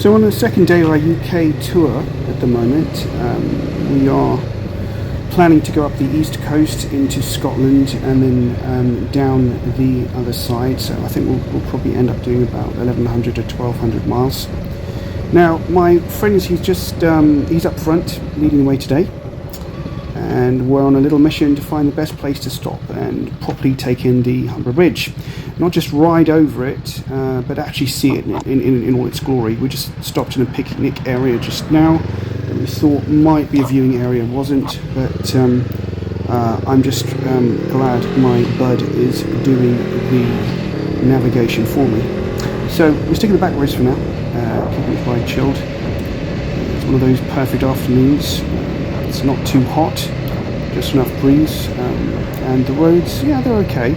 So on the second day of our UK tour at the moment, we are planning to go up the east coast into Scotland and then down the other side. So I think we'll probably end up doing about 1100 to 1200 miles. Now my friend, he's up front leading the way today, and we're on a little mission to find the best place to stop and properly take in the Humber Bridge. Not just ride over it, but actually see it in all its glory. We just stopped in a picnic area just now that we thought might be a viewing area. It wasn't, but I'm just glad my bud is doing the navigation for me. So we're sticking the back roads for now, keeping it quite chilled. It's one of those perfect afternoons. It's not too hot, just enough breeze, and the roads, yeah, they're okay.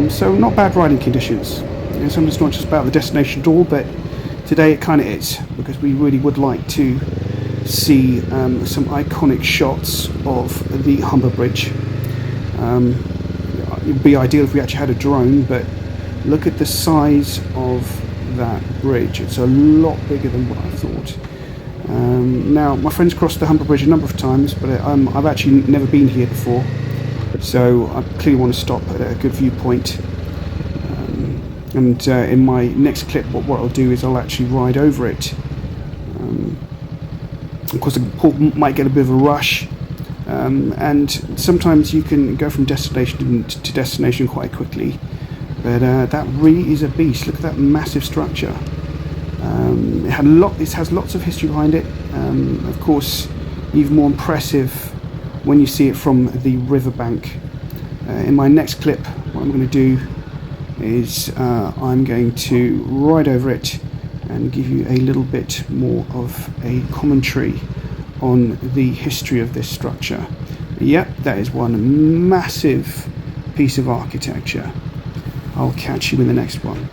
So not bad riding conditions. Sometimes it's not just about the destination at all, but today it kind of is, because we really would like to see some iconic shots of the Humber Bridge. It would be ideal if we actually had a drone, but look at the size of that bridge. It's a lot bigger than what I thought. Now, my friend's crossed the Humber Bridge a number of times, but I've actually never been here before, so I clearly want to stop at a good viewpoint. And in my next clip, what I'll do is I'll actually ride over it. Of course, the port might get a bit of a rush, and sometimes you can go from destination to destination quite quickly, but that really is a beast. Look at that massive structure. It has lots of history behind it. Of course, even more impressive when you see it from the riverbank. In my next clip, what I'm going to do is I'm going to ride over it and give you a little bit more of a commentary on the history of this structure. Yep, that is one massive piece of architecture. I'll catch you in the next one.